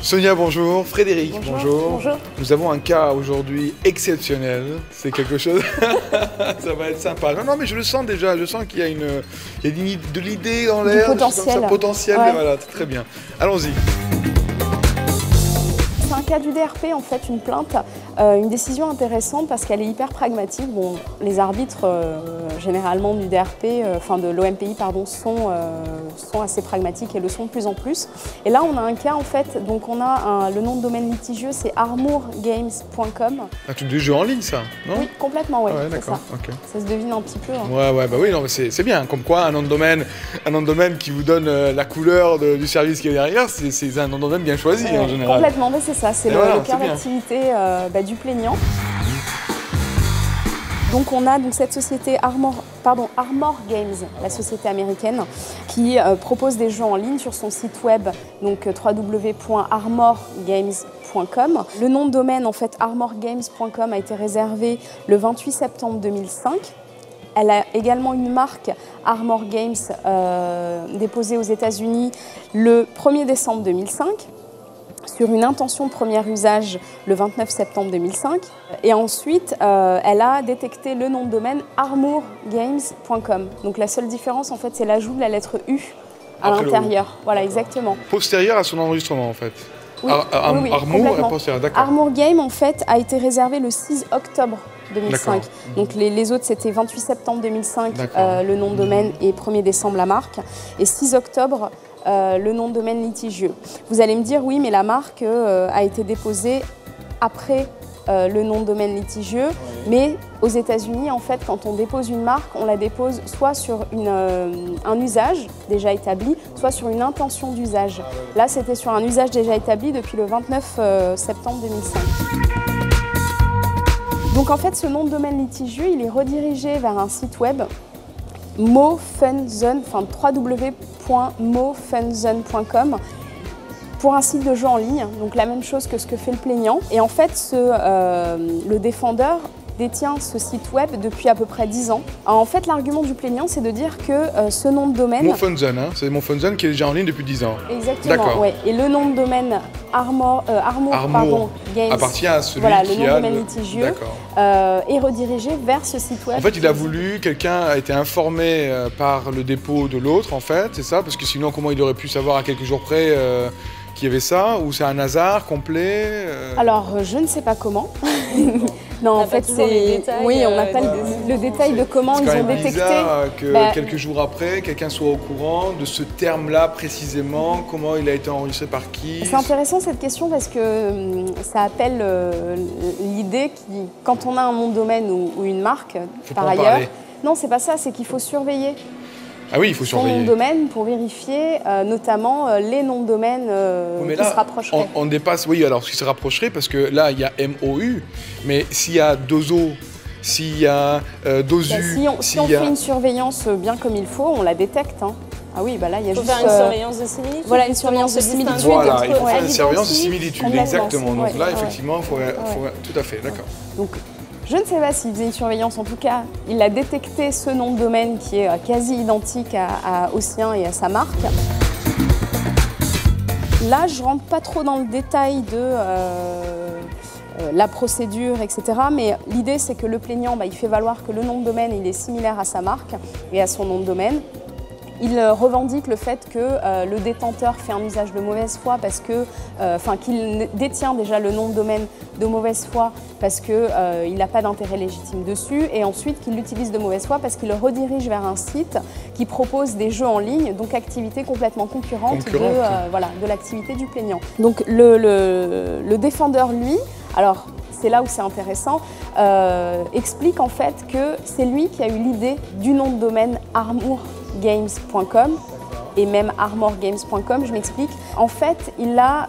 Sonia, bonjour. Frédéric, bonjour. Bonjour. Nous avons un cas aujourd'hui exceptionnel. C'est quelque chose. Ça va être sympa. Non, mais je le sens déjà. Je sens qu'il y a, de l'idée dans l'air. Potentiel. Un potentiel. Ouais. Voilà, très bien. Allons-y. C'est un cas d'UDRP, en fait, une plainte, une décision intéressante parce qu'elle est hyper pragmatique. Bon, les arbitres, généralement d'UDRP, enfin de l'OMPI, pardon, sont assez pragmatiques et le sont de plus en plus. Et là, on a un cas, en fait, donc on a le nom de domaine litigieux, c'est armourgames.com. Un truc de jeu en ligne, ça, non? Oui, complètement, oui. Ah ouais, c'est d'accord. ça. Okay. Ça se devine un petit peu. Hein. Ouais, bah oui, non, mais c'est bien. Comme quoi, un nom de domaine qui vous donne la couleur du service qui est derrière, c'est un nom de domaine bien choisi en général. Complètement, mais c'est ça, c'est le cœur d'activité du plaignant. Donc on a cette société Armor Games, la société américaine, qui propose des jeux en ligne sur son site web, donc www.armorgames.com. Le nom de domaine, en fait, armorgames.com a été réservé le 28 septembre 2005. Elle a également une marque Armor Games déposée aux États-Unis le 1er décembre 2005. Sur une intention de premier usage le 29 septembre 2005. Et ensuite, elle a détecté le nom de domaine armourgames.com. Donc la seule différence, en fait, c'est l'ajout de la lettre U à l'intérieur. Voilà, exactement. Postérieur à son enregistrement, en fait. Oui, oui, Armour et postérieur, d'accord. Armour Game, en fait, a été réservé le 6 octobre 2005. Donc les autres, c'était 28 septembre 2005, le nom de domaine, et 1er décembre, la marque. Et 6 octobre, le nom de domaine litigieux. Vous allez me dire, oui, mais la marque a été déposée après le nom de domaine litigieux, mais aux États-Unis, en fait, quand on dépose une marque, on la dépose soit sur un usage déjà établi, soit sur une intention d'usage. Là, c'était sur un usage déjà établi depuis le 29 septembre 2005. Donc, en fait, ce nom de domaine litigieux, il est redirigé vers un site web mofunzone, enfin www.mofunzone.com, pour un site de jeu en ligne, donc la même chose que ce que fait le plaignant. Et en fait, le défendeur détient ce site web depuis à peu près 10 ans. Alors, en fait, l'argument du plaignant, c'est de dire que ce nom de domaine... Mofunzone, hein, c'est Mofunzone qui est déjà en ligne depuis 10 ans. Exactement, ouais. Et le nom de domaine Armour Games, appartient à celui voilà, qui le nom de domaine litigieux, est redirigé vers ce site web. En fait, il a voulu, quelqu'un a été informé par le dépôt de l'autre, en fait, c'est ça? Parce que sinon, comment il aurait pu savoir à quelques jours près qu'il y avait ça? Ou c'est un hasard complet Alors, je ne sais pas comment. Non, en fait, c'est... Oui, on n'a pas le détail de comment ils ont détecté. C'est bizarre que quelques jours après, quelqu'un soit au courant de ce terme-là précisément, comment il a été enregistré par qui. C'est intéressant cette question parce que ça appelle l'idée que quand on a un nom de domaine ou une marque, par ailleurs... Non, c'est pas ça, c'est qu'il faut surveiller. Ah oui, il faut surveiller. Son nom de domaine pour vérifier notamment les noms de domaine qui se rapprocheraient. On dépasse, oui, alors ce qui se rapprocherait, parce que là, il y a MOU, mais s'il y a DOZO, s'il y a DOZU... Si on fait une surveillance bien comme il faut, on la détecte. Hein. Ah oui, bah là, il y a juste... faire une surveillance de similitude. Voilà, une surveillance de similitude. Voilà, il faut faire une surveillance de similitude, exactement. Donc là, ouais, effectivement, il faut... Tout à fait, d'accord. Donc, je ne sais pas s'il faisait une surveillance, en tout cas, il a détecté ce nom de domaine qui est quasi identique au sien et à sa marque. Là, je ne rentre pas trop dans le détail de la procédure, etc. Mais l'idée, c'est que le plaignant, il fait valoir que le nom de domaine il est similaire à sa marque et à son nom de domaine. Il revendique le fait que le détenteur fait un usage de mauvaise foi parce que, qu'il détient déjà le nom de domaine de mauvaise foi parce qu'il n'a pas d'intérêt légitime dessus, et ensuite qu'il l'utilise de mauvaise foi parce qu'il le redirige vers un site qui propose des jeux en ligne, donc activité complètement concurrente. De l'activité du plaignant. Donc le défendeur, lui, alors c'est là où c'est intéressant, explique en fait que c'est lui qui a eu l'idée du nom de domaine armourgames.com et même armorgames.com, je m'explique. En fait, il a,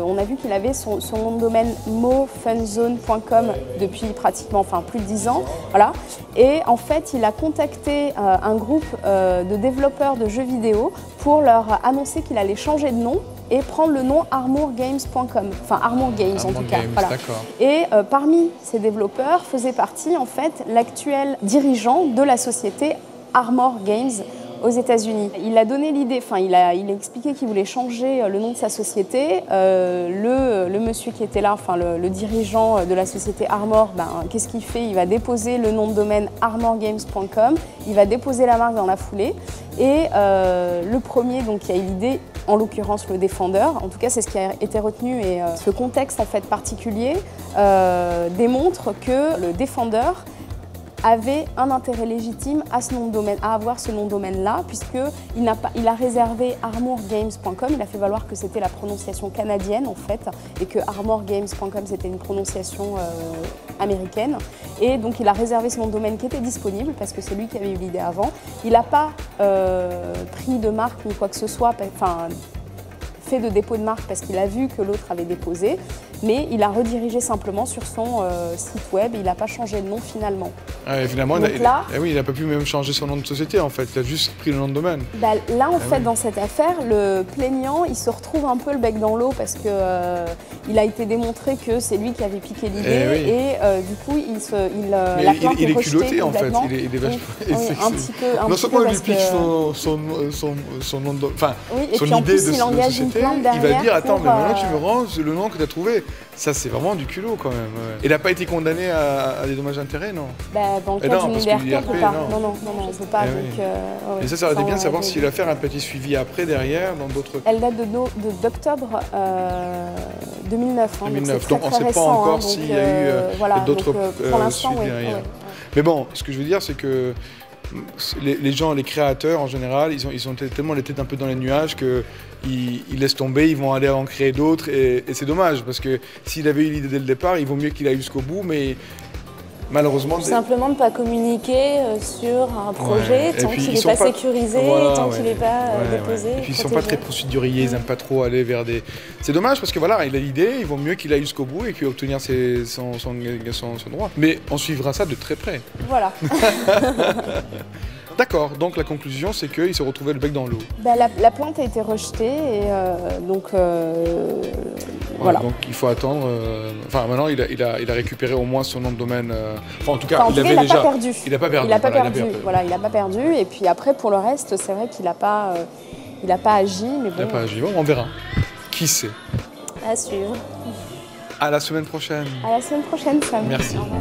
on a vu qu'il avait son nom de domaine mofunzone.com depuis pratiquement, plus de 10 ans. Voilà. Et en fait, il a contacté un groupe de développeurs de jeux vidéo pour leur annoncer qu'il allait changer de nom et prendre le nom armourgames.com, enfin Armour Games en tout cas. Voilà. Et parmi ces développeurs faisait partie en fait l'actuel dirigeant de la société Armor Games aux États-Unis. Il a donné l'idée, enfin il a expliqué qu'il voulait changer le nom de sa société. Le monsieur qui était là, enfin le dirigeant de la société Armor, qu'est-ce qu'il fait? Il va déposer le nom de domaine armorgames.com, il va déposer la marque dans la foulée. Et le premier donc, qui a eu l'idée, en l'occurrence le Defender, en tout cas c'est ce qui a été retenu, et ce contexte en fait particulier démontre que le Defender avait un intérêt légitime à ce nom de domaine, à avoir ce nom de domaine-là, puisqu'il a réservé armorgames.com, il a fait valoir que c'était la prononciation canadienne en fait, et que armorgames.com c'était une prononciation américaine, et donc il a réservé ce nom de domaine qui était disponible, parce que c'est lui qui avait eu l'idée avant. Il n'a pas pris de marque ni quoi que ce soit, enfin, fait de dépôt de marque parce qu'il a vu que l'autre avait déposé, mais il a redirigé simplement sur son site web, il n'a pas changé de nom finalement. Finalement, il n'a pas pu même changer son nom de société en fait, il a juste pris le nom de domaine. Là en fait, dans cette affaire, le plaignant, il se retrouve un peu le bec dans l'eau parce que il a été démontré que c'est lui qui avait piqué l'idée, et du coup, la plainte est rejetée complètement. En fait, il est vachement... un petit peu. Non seulement il lui pique son nom de... Enfin, son idée de société, il va dire, attends, mais maintenant tu me rends le nom que tu as trouvé. Ça, c'est vraiment du culot quand même. Ouais. Il n'a pas été condamné à des dommages d'intérêt, non? Dans le cas d'une liberté, on ne peut pas. Non, on ne peut pas. Et ça aurait été bien de savoir si l'affaire a un petit suivi après, derrière, dans d'autres... Elle date d'octobre 2009. 2009, donc on ne sait pas encore s'il y a eu d'autres suivis derrière. Mais bon, ce que je veux dire, c'est que les gens, les créateurs en général, ils ont tellement les têtes un peu dans les nuages qu'ils laissent tomber, ils vont aller en créer d'autres, et c'est dommage parce que s'il avait eu l'idée dès le départ, il vaut mieux qu'il aille jusqu'au bout, mais malheureusement... Tout simplement de ne pas communiquer sur un projet tant qu'il n'est pas sécurisé, tant qu'il n'est pas déposé. Et puis ils ne sont pas très procéduriers, ils n'aiment pas trop aller vers des... C'est dommage parce que voilà, il a l'idée, il vaut mieux qu'il aille jusqu'au bout et puis obtenir son droit. Mais on suivra ça de très près. Voilà. D'accord, donc la conclusion c'est qu'il s'est retrouvé le bec dans l'eau. La plainte a été rejetée, et donc voilà. Donc il faut attendre. Enfin maintenant il a récupéré au moins son nom de domaine. En tout cas, il n'a pas perdu. Il n'a pas perdu. Il n'a pas perdu. Et puis après pour le reste, c'est vrai qu'il n'a pas agi, mais bon. Il n'a pas agi. Bon, on verra. Qui sait? À suivre. À la semaine prochaine. À la semaine prochaine, Sam. Merci. Au revoir.